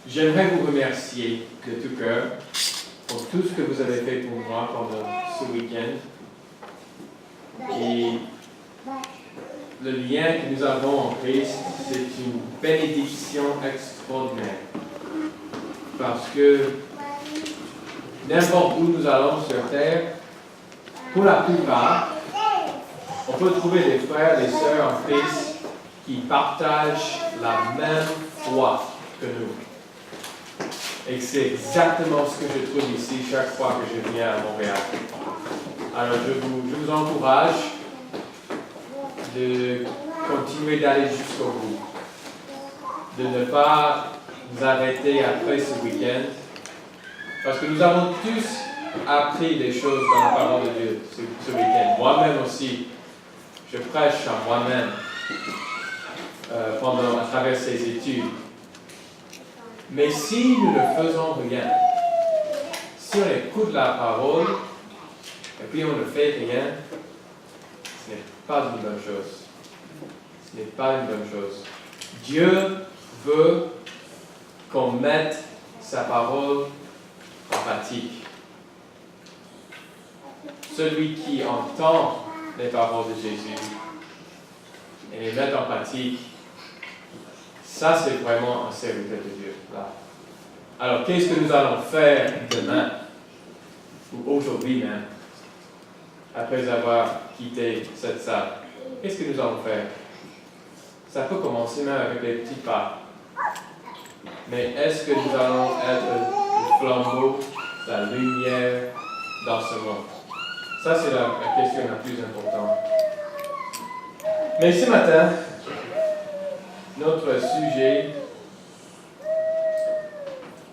j'aimerais vous remercier de tout cœur pour tout ce que vous avez fait pour moi pendant ce week-end. Et le lien que nous avons en Christ, c'est une bénédiction extraordinaire. Parce que n'importe où nous allons sur terre, pour la plupart, on peut trouver des frères et des sœurs en Christ qui partagent la même foi que nous. Et c'est exactement ce que je trouve ici chaque fois que je viens à Montréal. Alors je vous encourage de continuer d'aller jusqu'au bout, de ne pas vous arrêter après ce week-end, parce que nous avons tous appris des choses dans la parole de Dieu ce week-end. Moi-même aussi, je prêche à moi-même à travers ces études. Mais si nous ne faisons rien, si on écoute la parole et puis on ne fait rien, ce n'est pas une bonne chose. Ce n'est pas une bonne chose. Dieu veut qu'on mette sa parole en pratique. Celui qui entend les paroles de Jésus et les met en pratique, ça c'est vraiment un serviteur de Dieu. Là. Alors qu'est-ce que nous allons faire demain, ou aujourd'hui même, après avoir quitté cette salle? Qu'est-ce que nous allons faire? Ça peut commencer même avec des petits pas. Mais est-ce que nous allons être le flambeau, la lumière dans ce monde? Ça, c'est la question la plus importante. Mais ce matin, notre sujet,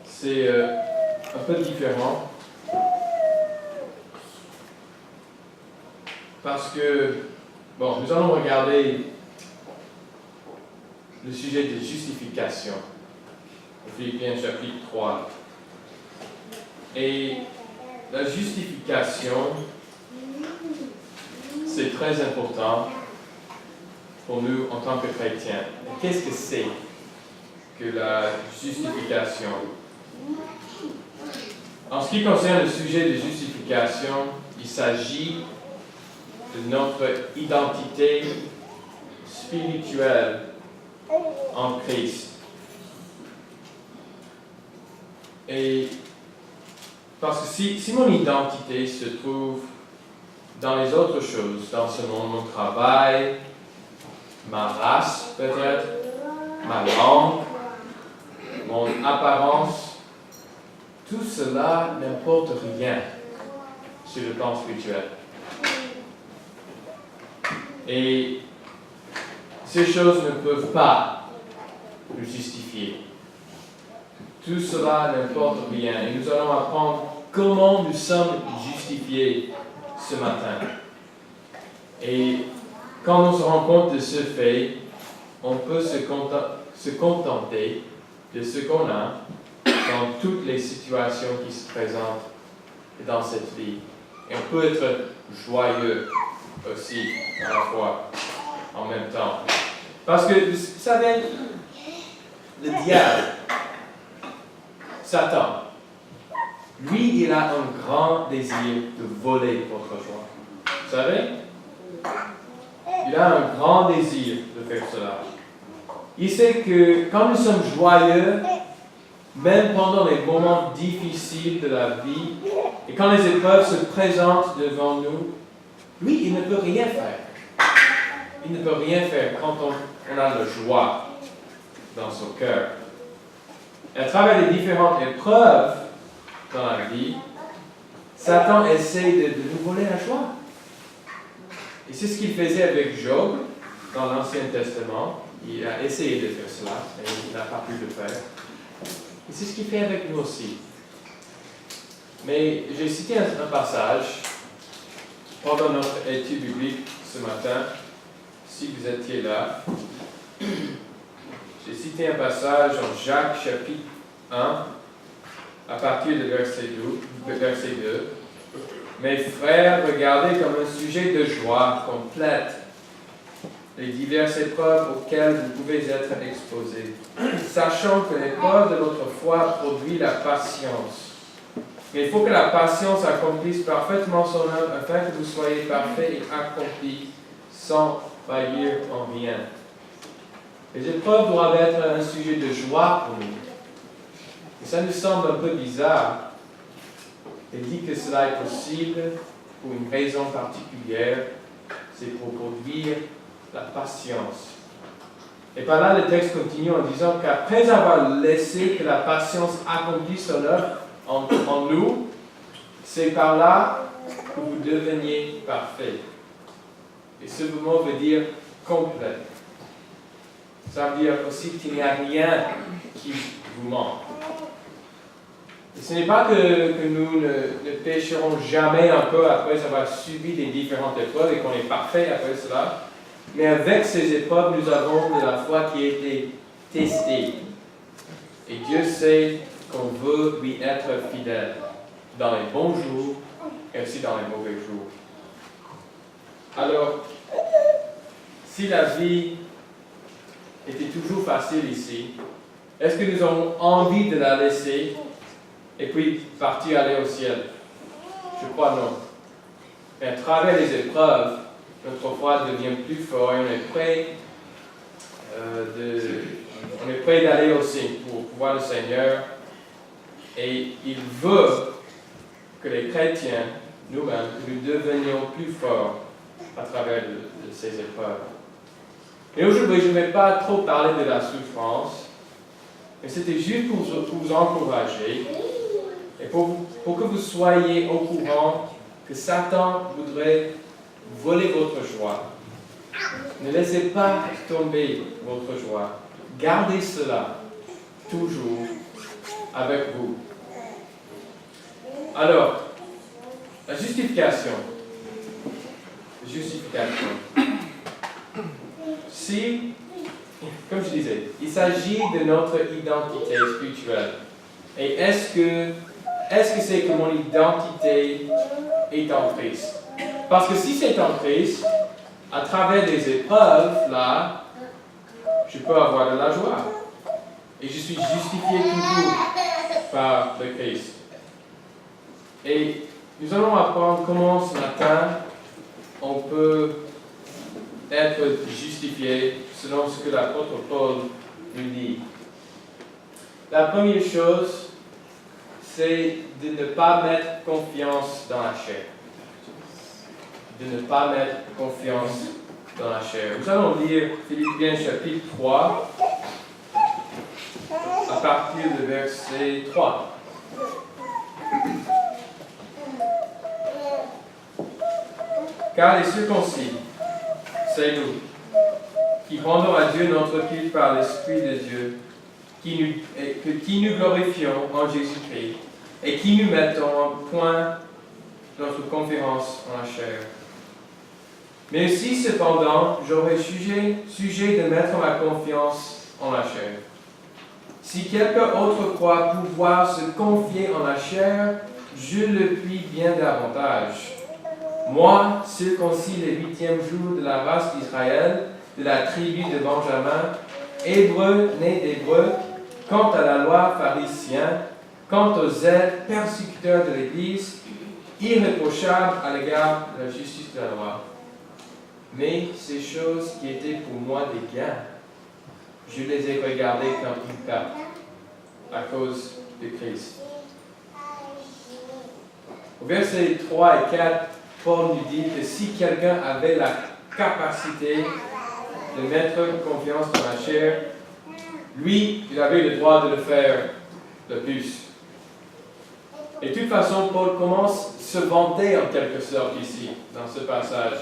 c'est un peu différent. Parce que, nous allons regarder le sujet de justification. Philippiens chapitre 3. Et la justification, c'est très important pour nous en tant que chrétiens. Qu'est-ce que c'est que la justification? En ce qui concerne le sujet de justification, il s'agit de notre identité spirituelle en Christ. Et parce que si mon identité se trouve dans les autres choses, dans ce monde, mon travail, ma race peut-être, ma langue, mon apparence, tout cela n'importe rien sur le plan spirituel. Et ces choses ne peuvent pas nous justifier. Tout cela n'importe rien. Et nous allons apprendre comment nous sommes justifiés ce matin. Et quand on se rend compte de ce fait, on peut se contenter de ce qu'on a dans toutes les situations qui se présentent dans cette vie. Et on peut être joyeux aussi, à la fois, en même temps. Parce que, vous savez, le diable, Satan, lui, il a un grand désir de voler votre joie. Vous savez? Il a un grand désir de faire cela. Il sait que quand nous sommes joyeux, même pendant les moments difficiles de la vie, et quand les épreuves se présentent devant nous, lui, il ne peut rien faire. Il ne peut rien faire quand on a la joie dans son cœur. Et à travers les différentes épreuves dans la vie, Satan essaie de nous voler la joie. Et c'est ce qu'il faisait avec Job dans l'Ancien Testament. Il a essayé de faire cela, mais il n'a pas pu le faire. Et c'est ce qu'il fait avec nous aussi. Mais j'ai cité un passage pendant notre étude biblique ce matin, si vous étiez là. J'ai cité un passage en Jacques chapitre 1, à partir de verset 2. Mes frères, regardez comme un sujet de joie complète les diverses épreuves auxquelles vous pouvez être exposés, sachant que l'épreuve de votre foi produit la patience. Mais il faut que la patience accomplisse parfaitement son œuvre afin que vous soyez parfaits et accomplis sans faillir en rien. Les épreuves doivent être un sujet de joie pour nous. Et ça nous semble un peu bizarre. Il dit que cela est possible pour une raison particulière, c'est pour produire la patience. Et par là, le texte continue en disant qu'après avoir laissé que la patience accomplisse son œuvre en nous, c'est par là que vous deveniez parfaits. Et ce mot veut dire complet. Ça veut dire aussi qu'il n'y a rien qui vous manque. Et ce n'est pas que nous ne pécherons jamais encore après avoir subi les différentes épreuves et qu'on est parfait après cela. Mais avec ces épreuves, nous avons de la foi qui a été testée. Et Dieu sait qu'on veut lui être fidèle dans les bons jours et aussi dans les mauvais jours. Alors, si la vie était toujours facile ici, est-ce que nous avons envie de la laisser et puis partir aller au ciel? Je crois non. Et à travers les épreuves, notre foi devient plus fort et on est prêt d'aller aussi pour voir le Seigneur. Et il veut que les chrétiens, nous-mêmes, nous devenions plus forts à travers de ces épreuves. Et aujourd'hui, je ne vais pas trop parler de la souffrance, mais c'était juste pour vous encourager et pour que vous soyez au courant que Satan voudrait voler votre joie. Ne laissez pas tomber votre joie. Gardez cela toujours avec vous. Alors, la justification. Si, comme je disais, il s'agit de notre identité spirituelle. Et est-ce que c'est que mon identité est en Christ? Parce que si c'est en Christ, à travers des épreuves, là, je peux avoir de la joie. Et je suis justifié toujours par le Christ. Et nous allons apprendre comment ce matin on peut être justifié selon ce que l'apôtre Paul nous dit. La première chose, c'est de ne pas mettre confiance dans la chair. De ne pas mettre confiance dans la chair. Nous allons lire Philippiens chapitre 3 à partir du verset 3. Car les circoncis, c'est nous, qui rendons à Dieu notre culte par l'Esprit de Dieu, qui nous glorifions en Jésus-Christ, et qui nous mettons en point notre confiance en la chair. Mais si cependant j'aurais sujet de mettre ma confiance en la chair, si quelqu'un autre croit pouvoir se confier en la chair, je le puis bien davantage. Moi, circoncis le 8e jour de la race d'Israël, de la tribu de Benjamin, hébreu né d'hébreu, quant à la loi pharisien, quant aux zèle persécuteurs de l'Église, irréprochable à l'égard de la justice de la loi. Mais ces choses qui étaient pour moi des gains, je les ai regardées comme une perte à cause de Christ. Au verset 3 et 4, Paul nous dit que si quelqu'un avait la capacité de mettre confiance dans la chair, lui, il avait le droit de le faire le plus. Et de toute façon, Paul commence à se vanter en quelque sorte ici, dans ce passage,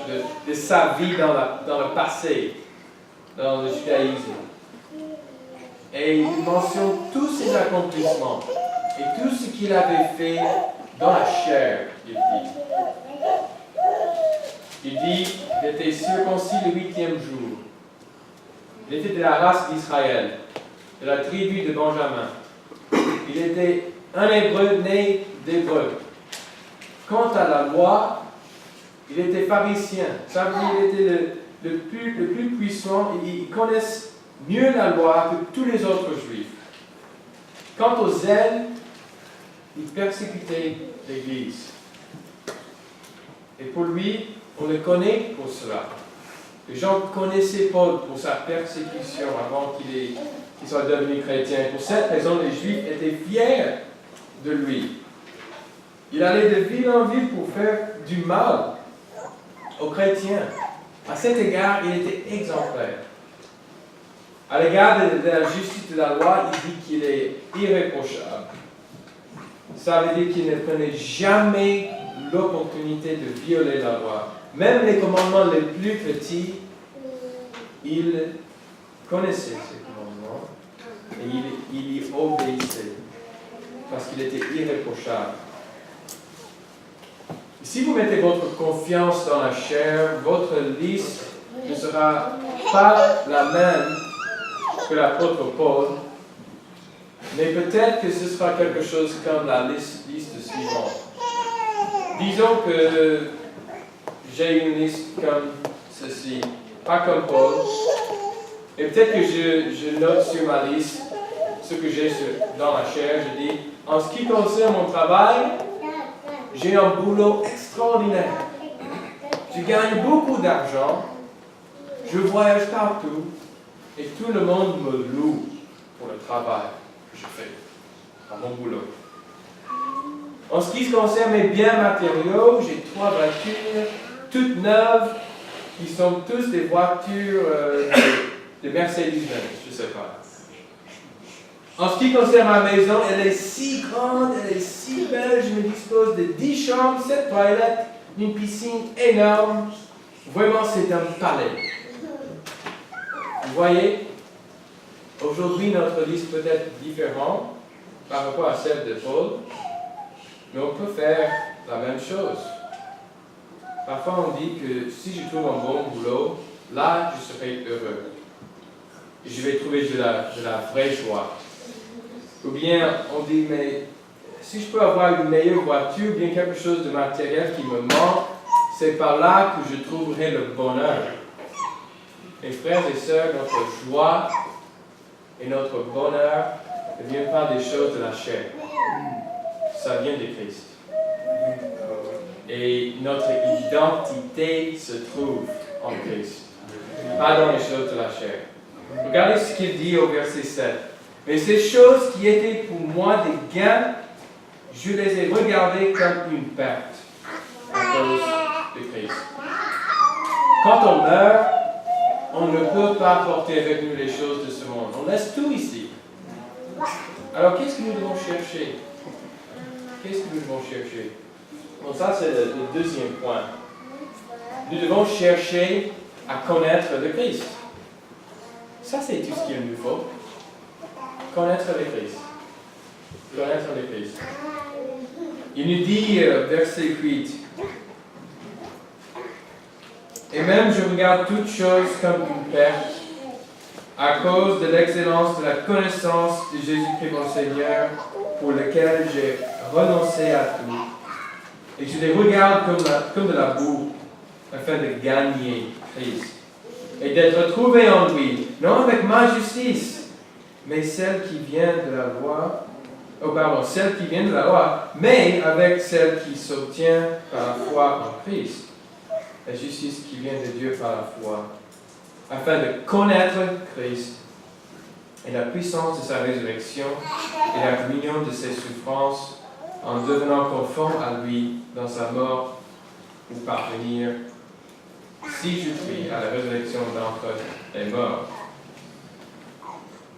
de sa vie dans le passé, dans le judaïsme. Et il mentionne tous ses accomplissements et tout ce qu'il avait fait dans la chair, il dit. Il dit qu'il était circoncis le 8e jour. Il était de la race d'Israël, de la tribu de Benjamin. Il était un hébreu né d'hébreu. Quant à la loi, il était pharisien. Ça veut dire qu'il était le plus puissant, ils connaissent mieux la loi que tous les autres Juifs. Quant aux zèles, ils persécutaient l'Église. Et pour lui, on le connaît pour cela. Les gens connaissaient Paul pour sa persécution avant qu'il soit devenu chrétien. Pour cette raison, les Juifs étaient fiers de lui. Il allait de ville en ville pour faire du mal aux chrétiens. À cet égard, il était exemplaire. À l'égard de la justice de la loi, il dit qu'il est irréprochable. Ça veut dire qu'il ne prenait jamais l'opportunité de violer la loi. Même les commandements les plus petits, il connaissait ces commandements et il y obéissait parce qu'il était irréprochable. Si vous mettez votre confiance dans la chair, votre liste ne sera pas la même que l'apôtre Paul, mais peut-être que ce sera quelque chose comme la liste suivante. Disons que j'ai une liste comme ceci, pas comme Paul, et peut-être que je note sur ma liste ce que j'ai dans la chair. Je dis, en ce qui concerne mon travail, j'ai un boulot extraordinaire. Je gagne beaucoup d'argent, je voyage partout, et tout le monde me loue pour le travail que je fais à mon boulot. En ce qui concerne mes biens matériaux, j'ai 3 voitures, toutes neuves, qui sont tous des voitures de Mercedes-Benz, je ne sais pas. En ce qui concerne ma maison, elle est si grande, elle est si belle, je me dispose de 10 chambres, 7 toilettes, une piscine énorme. Vraiment, c'est un palais. Vous voyez, aujourd'hui, notre liste peut être différente par rapport à celle de Paul, mais on peut faire la même chose. Parfois, on dit que si je trouve un bon boulot, là, je serai heureux. Et je vais trouver de la vraie joie. Ou bien, on dit, mais si je peux avoir une meilleure voiture, ou bien quelque chose de matériel qui me manque, c'est par là que je trouverai le bonheur. Mes frères et sœurs, notre joie et notre bonheur ne viennent pas des choses de la chair. Ça vient de Christ. Et notre identité se trouve en Christ, pas dans les choses de la chair. Regardez ce qu'il dit au verset 7. Mais ces choses qui étaient pour moi des gains, je les ai regardées comme une perte à cause de Christ. Quand on meurt, on ne peut pas porter avec nous les choses de ce monde. On laisse tout ici. Alors qu'est-ce que nous devons chercher? Qu'est-ce que nous devons chercher? Bon, ça c'est le deuxième point. Nous devons chercher à connaître le Christ. Ça c'est tout ce qu'il nous faut. Connaître le Christ. Connaître le Christ. Il nous dit, verset 8, et même je regarde toutes choses comme une perte, à cause de l'excellence de la connaissance de Jésus-Christ mon Seigneur, pour lequel j'ai renoncé à tout. Et je les regarde comme de la boue, afin de gagner Christ. Et d'être trouvé en lui, non avec ma justice, mais celle qui vient de la loi, celle qui vient de la loi, mais avec celle qui s'obtient par la foi en Christ. La justice qui vient de Dieu par la foi, afin de connaître Christ et la puissance de sa résurrection et la communion de ses souffrances, en devenant conforme à lui dans sa mort, pour parvenir, si je suis, à la résurrection d'entre les morts.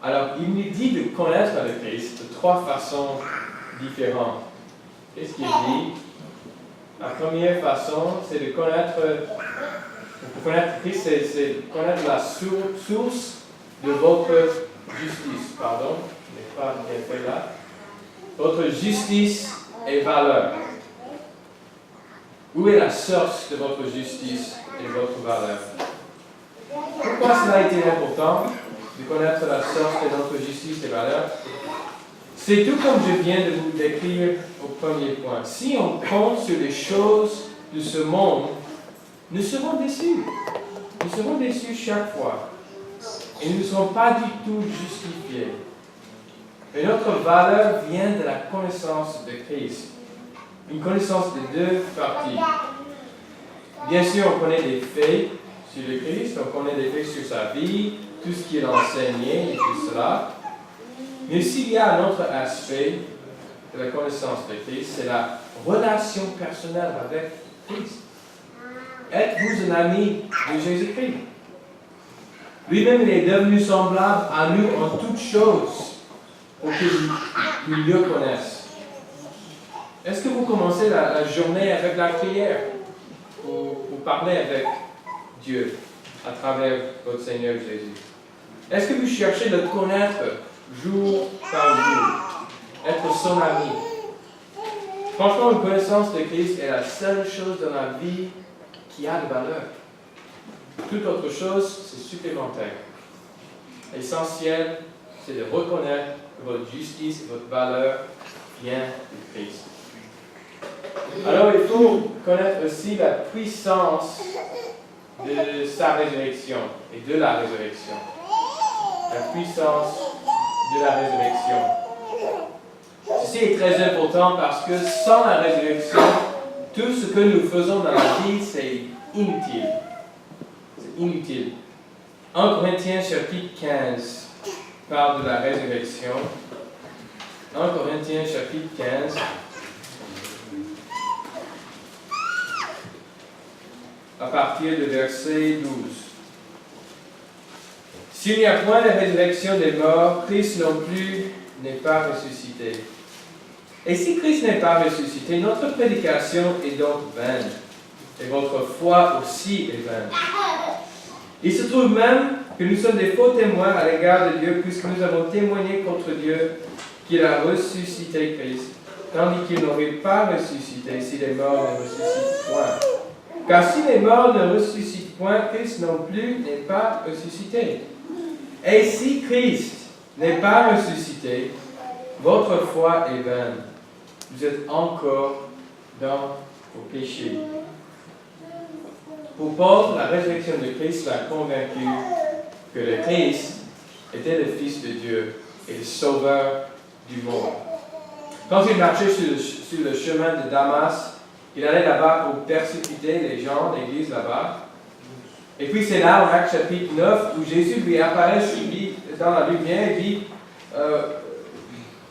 Alors, il nous dit de connaître le Christ de 3 façons différentes. Qu'est-ce qu'il dit? La première façon, c'est de connaître, pour connaître Christ, c'est connaître la source de votre justice. Pardon, je n'ai pas bien fait là. Votre justice et valeur. Où est la source de votre justice et de votre valeur? Pourquoi cela a été important de connaître la source de notre justice et valeur? C'est tout comme je viens de vous décrire au premier point. Si on compte sur les choses de ce monde, nous serons déçus. nous serons déçus chaque fois. Et nous ne serons pas du tout justifiés. Mais notre valeur vient de la connaissance de Christ. Une connaissance de deux parties. Bien sûr, on connaît des faits sur le Christ, on connaît des faits sur sa vie, tout ce qu'il a enseigné et tout cela. Mais s'il y a un autre aspect de la connaissance de Christ, c'est la relation personnelle avec Christ. Êtes-vous un ami de Jésus-Christ? Lui-même, il est devenu semblable à nous en toutes choses pour que nous le connaissent. Est-ce que vous commencez la journée avec la prière pour parler avec Dieu à travers votre Seigneur Jésus? Est-ce que vous cherchez de le connaître jour par jour, être son ami? Franchement, une connaissance de Christ est la seule chose dans la vie qui a de valeur. Toute autre chose, c'est supplémentaire. L'essentiel, c'est de reconnaître que votre justice et votre valeur vient de Christ. Alors, il faut connaître aussi la puissance de sa résurrection et de la résurrection. La puissance de la résurrection. Ceci est très important parce que sans la résurrection, tout ce que nous faisons dans la vie, c'est inutile. C'est inutile. 1 Corinthiens chapitre 15 parle de la résurrection. 1 Corinthiens chapitre 15. À partir du verset 12. S'il n'y a point de résurrection des morts, Christ non plus n'est pas ressuscité. Et si Christ n'est pas ressuscité, notre prédication est donc vaine, et votre foi aussi est vaine. Il se trouve même que nous sommes des faux témoins à l'égard de Dieu, puisque nous avons témoigné contre Dieu qu'il a ressuscité Christ, tandis qu'il n'aurait pas ressuscité si les morts ne ressuscitent point. Car si les morts ne ressuscitent point, Christ non plus n'est pas ressuscité. Et si Christ n'est pas ressuscité, votre foi est vaine. Vous êtes encore dans vos péchés. Pour Paul, la résurrection de Christ l'a convaincu que le Christ était le Fils de Dieu et le Sauveur du monde. Quand il marchait sur le chemin de Damas, il allait là-bas pour persécuter les gens, l'église là-bas. Et puis c'est là, en Actes chapitre 9, où Jésus lui apparaît dans la lumière et dit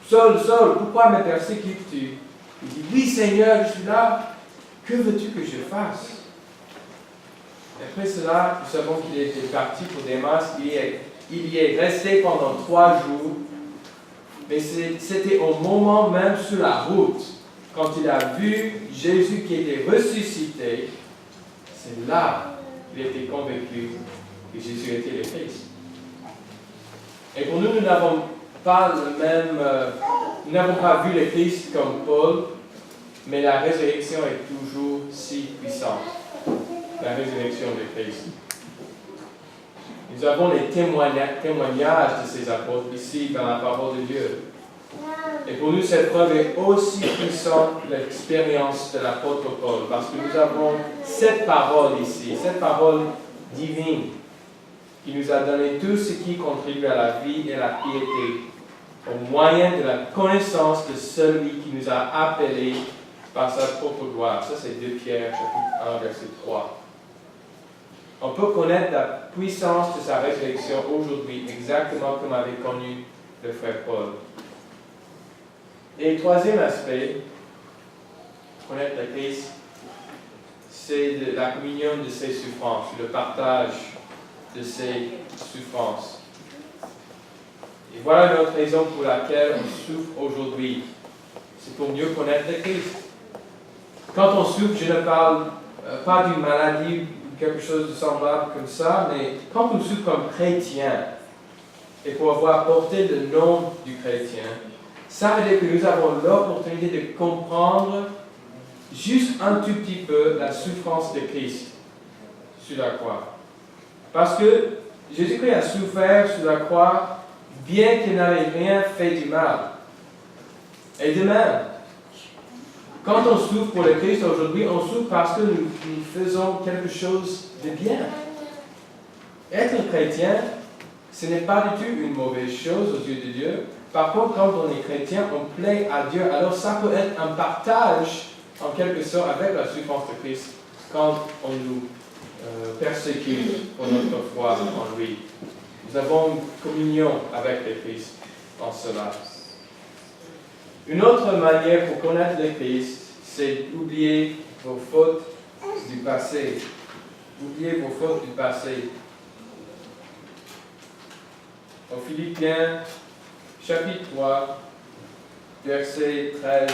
Saul, Saul, pourquoi me persécutes-tu? Il dit Oui, Seigneur, je suis là. Que veux-tu que je fasse? Après cela, nous savons qu'il était parti pour Damas. Il y est resté pendant 3 jours. Mais c'était au moment même sur la route, quand il a vu Jésus qui était ressuscité, c'est là qu'il était convaincu que Jésus était le Christ. Et pour nous, nous n'avons pas nous n'avons pas vu le Christ comme Paul, mais la résurrection est toujours si puissante. La résurrection de Christ. Nous avons les témoignages de ces apôtres ici dans la parole de Dieu. Et pour nous, cette preuve est aussi puissante que l'expérience de l'apôtre Paul, parce que nous avons cette parole ici, cette parole divine, qui nous a donné tout ce qui contribue à la vie et à la piété, au moyen de la connaissance de celui qui nous a appelés par sa propre gloire. Ça, c'est 2 Pierre, chapitre 1, verset 3. On peut connaître la puissance de sa résurrection aujourd'hui, exactement comme avait connu le frère Paul. Et le troisième aspect, connaître le Christ, c'est la communion de ses souffrances, le partage de ses souffrances. Et voilà notre raison pour laquelle on souffre aujourd'hui. C'est pour mieux connaître le Christ. Quand on souffre, je ne parle pas d'une maladie ou quelque chose de semblable comme ça, mais quand on souffre comme chrétien, et pour avoir porté le nom du chrétien, ça veut dire que nous avons l'opportunité de comprendre juste un tout petit peu la souffrance de Christ sur la croix. Parce que Jésus-Christ a souffert sur la croix bien qu'il n'avait rien fait du mal. Et de même, quand on souffre pour le Christ aujourd'hui, on souffre parce que nous faisons quelque chose de bien. Être chrétien, ce n'est pas du tout une mauvaise chose aux yeux de Dieu. Par contre, quand on est chrétien, on plaît à Dieu. Alors ça peut être un partage, en quelque sorte, avec la souffrance de Christ, quand on nous persécute pour notre foi en lui. Nous avons une communion avec le Christ en cela. Une autre manière pour connaître le Christ, c'est d'oublier vos fautes du passé. Oubliez vos fautes du passé. Au Philippiens, chapitre 3, versets 13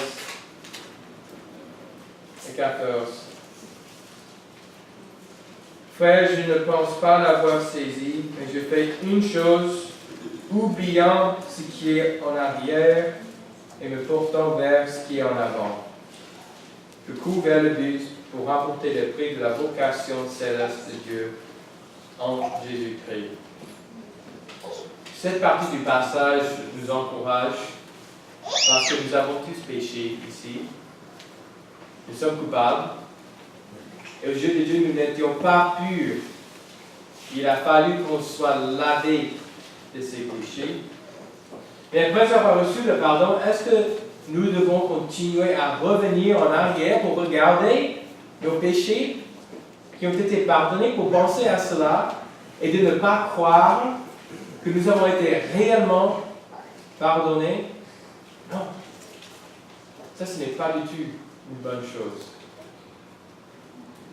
et 14. Frère, je ne pense pas l'avoir saisi, mais je fais une chose, oubliant ce qui est en arrière et me portant vers ce qui est en avant. Je cours vers le but pour remporter le prix de la vocation céleste de Dieu en Jésus-Christ. Cette partie du passage nous encourage parce que nous avons tous péché ici. Nous sommes coupables. Et aux yeux de Dieu, nous n'étions pas purs. Il a fallu qu'on soit lavé de ces péchés. Mais après avoir reçu le pardon, est-ce que nous devons continuer à revenir en arrière pour regarder nos péchés qui ont été pardonnés, pour penser à cela et de ne pas croire que nous avons été réellement pardonnés? Non. Ça, ce n'est pas du tout une bonne chose.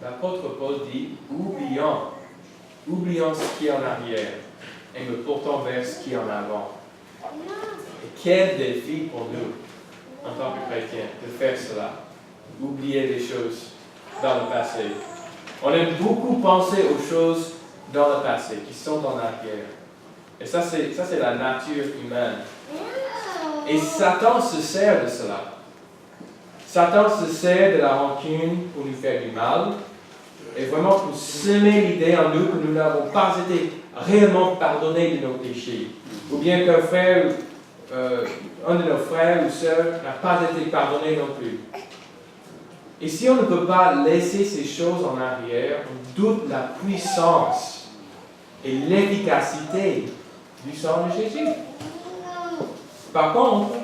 L'apôtre Paul dit, oubliant ce qui est en arrière et me portant vers ce qui est en avant. Et quel défi pour nous, en tant que chrétiens, de faire cela. Oublier les choses dans le passé. On aime beaucoup penser aux choses dans le passé, qui sont en arrière. Et ça, c'est la nature humaine. Et Satan se sert de cela. Satan se sert de la rancune pour nous faire du mal et vraiment pour semer l'idée en nous que nous n'avons pas été réellement pardonnés de nos péchés. Ou bien qu'un frère, un de nos frères ou sœurs n'a pas été pardonné non plus. Et si on ne peut pas laisser ces choses en arrière, on doute la puissance et l'efficacité du sang de Jésus. Par contre,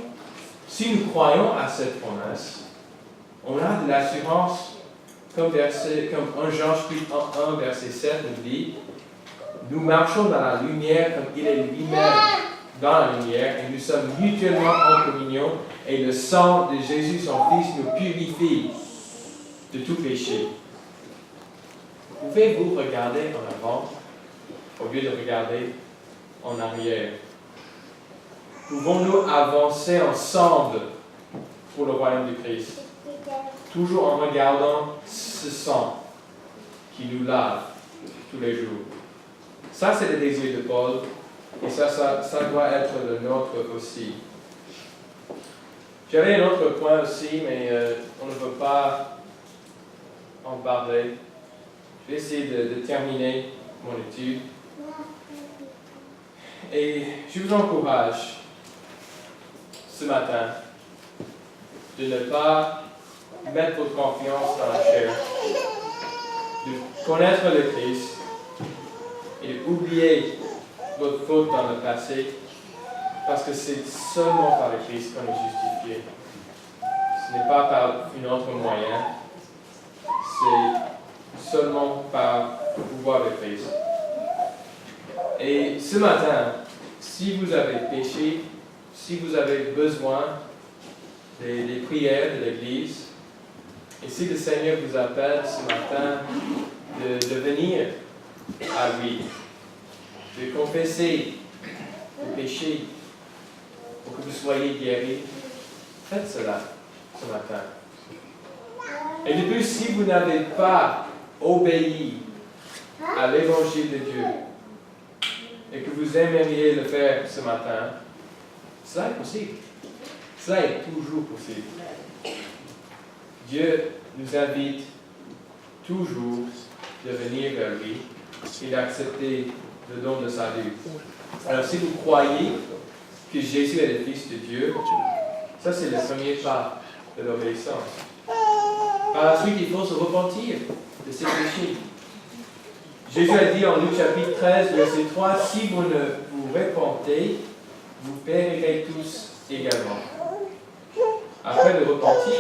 si nous croyons à cette promesse, on a de l'assurance, comme 1 Jean chapitre 1, verset 7 nous dit, nous marchons dans la lumière comme il est lui-même dans la lumière, et nous sommes mutuellement en communion, et le sang de Jésus, son Fils, nous purifie de tout péché. Pouvez-vous regarder en avant au lieu de regarder en arrière? Pouvons-nous avancer ensemble pour le royaume du Christ? Toujours en regardant ce sang qui nous lave tous les jours. Ça, c'est le désir de Paul, et ça doit être le nôtre aussi. J'avais un autre point aussi, mais on ne peut pas en parler. Je vais essayer de terminer mon étude. Et je vous encourage ce matin de ne pas mettre votre confiance dans la chair, de connaître le Christ et d'oublier votre faute dans le passé, parce que c'est seulement par le Christ qu'on est justifié. Ce n'est pas par un autre moyen, c'est seulement par le pouvoir de Christ. Et ce matin, si vous avez péché, si vous avez besoin des prières de l'Église, et si le Seigneur vous appelle ce matin de venir à lui, de confesser vos péchés pour que vous soyez guéris, faites cela ce matin. Et de plus, si vous n'avez pas obéi à l'Évangile de Dieu et que vous aimeriez le faire ce matin, cela est possible. Cela est toujours possible. Dieu nous invite toujours de venir vers lui et d'accepter le don de salut. Alors, si vous croyez que Jésus est le Fils de Dieu, ça c'est le premier pas de l'obéissance. Par la suite, il faut se repentir de ses péchés. Jésus a dit en Luc chapitre 13, verset 3, « Si vous ne vous repentez, vous périrez tous également. » Après le repentir,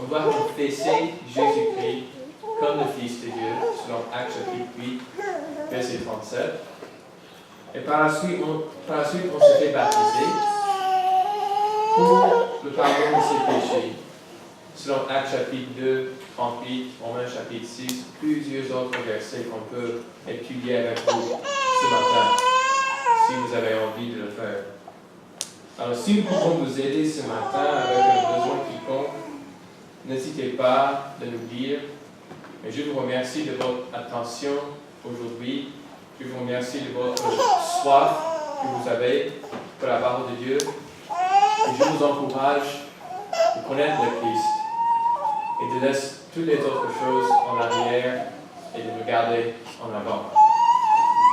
on doit confesser Jésus-Christ comme le Fils de Dieu, selon Actes chapitre 8, verset 37. Et par la suite, on se fait baptiser pour le pardon de ses péchés. Selon Actes chapitre 2, 38, Romains chapitre 6, plusieurs autres versets qu'on peut étudier avec vous ce matin, si vous avez envie de le faire. Alors, si nous pouvons vous aider ce matin avec un besoin quiconque, n'hésitez pas de nous dire. Et je vous remercie de votre attention aujourd'hui. Je vous remercie de votre soif que vous avez pour la parole de Dieu. Et je vous encourage de connaître le Christ et de laisser toutes les autres choses en arrière et de regarder en avant.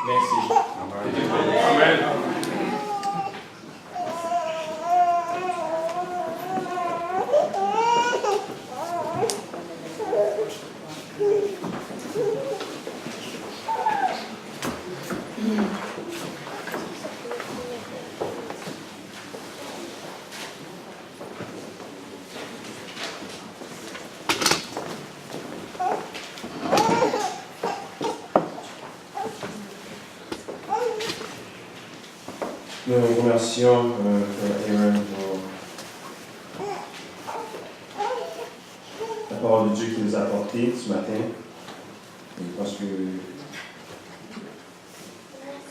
Merci. Amen. Nous remercions Aaron pour la parole de Dieu qu'il nous a apportée ce matin. Et parce que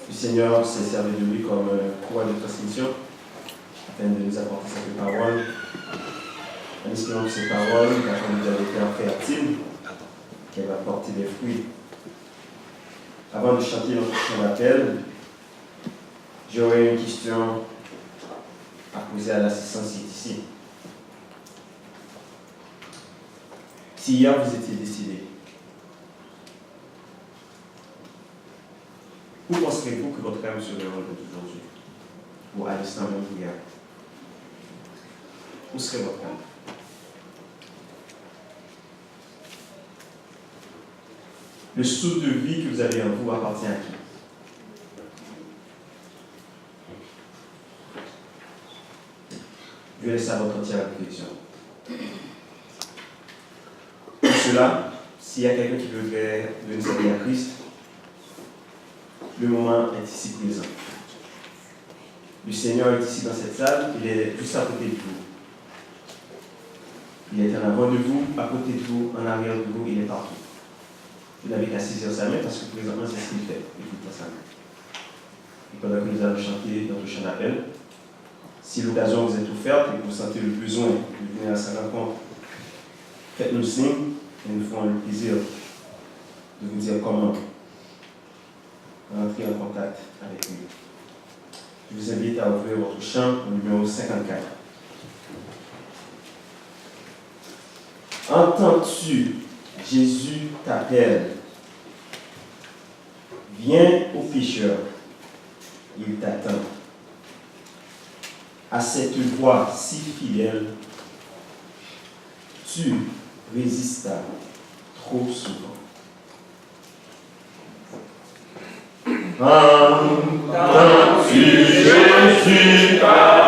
le Seigneur s'est servi de lui comme courroie de transmission afin de nous apporter cette parole. En espérant que cette parole, quand nous avons été en fertile, qu'elle va porter des fruits. Avant de chanter notre chant d'appel, j'aurais une question à poser à l'assistance ici. Si hier vous étiez décidé, où penserez-vous que votre âme serait aujourd'hui? Ou à l'instant même hier? Où serait votre âme? Le souffle de vie que vous avez en vous appartient à qui? Je laisse à votre entière réflexion. Pour cela, s'il y a quelqu'un qui veut venir servir à Christ, le moment est ici présent. Le Seigneur est ici dans cette salle, il est juste à côté de vous. Il est en avant de vous, à côté de vous, en arrière de vous, il est partout. Vous n'avez qu'à saisir sa main parce que présentement c'est ce qu'il fait, il est dans sa main. Et pendant que nous allons chanter notre chant d'appel, si l'occasion vous est offerte et que vous sentez le besoin de venir à sa rencontre, faites-nous signe et nous ferons le plaisir de vous dire comment entrer en contact avec lui. Je vous invite à ouvrir votre chant au numéro 54. Entends-tu, Jésus t'appelle. Viens au pécheur, il t'attend. À cette voix si fidèle, tu résistas trop souvent. Entends-tu, Jésus t'appelle.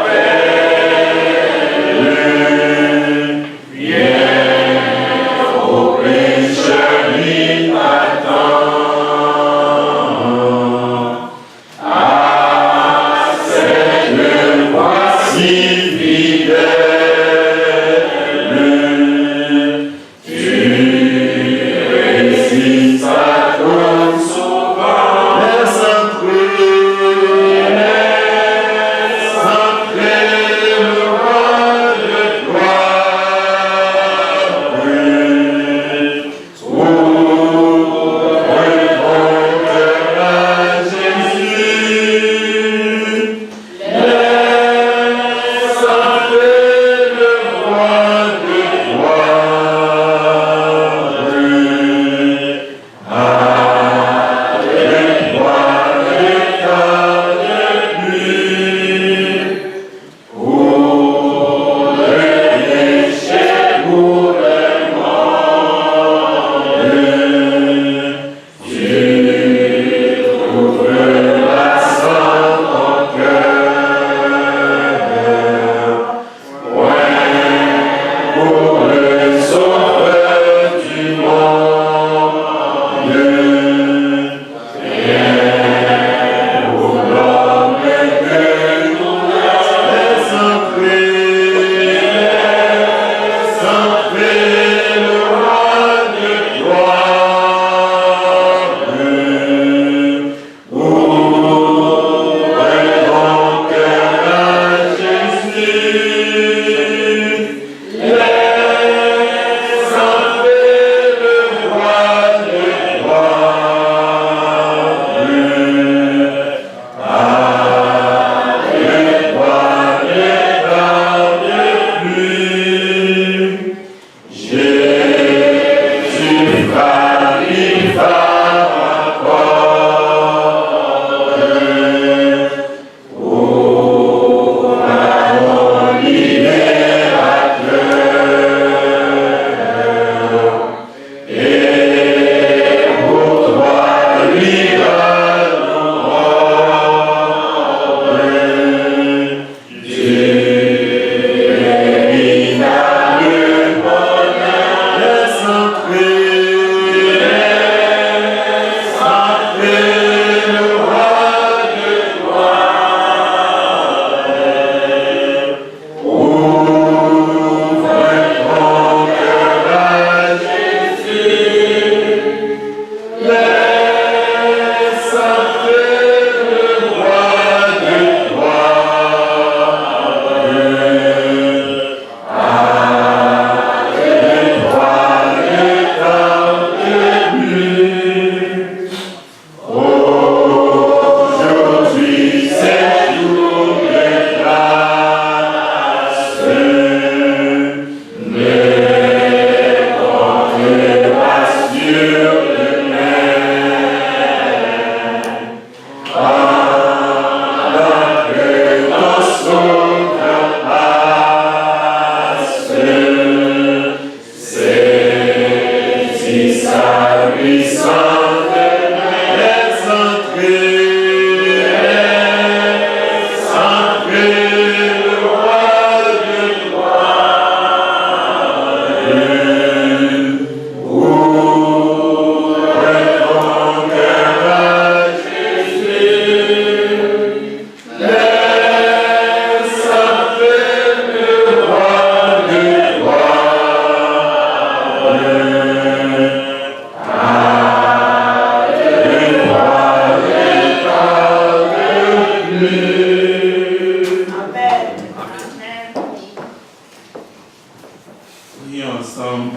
Prions ensemble.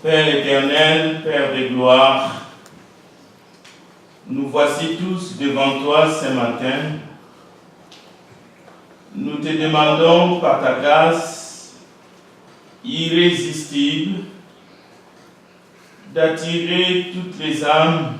Père éternel, Père de gloire, nous voici tous devant toi ce matin. Nous te demandons par ta grâce irrésistible d'attirer toutes les âmes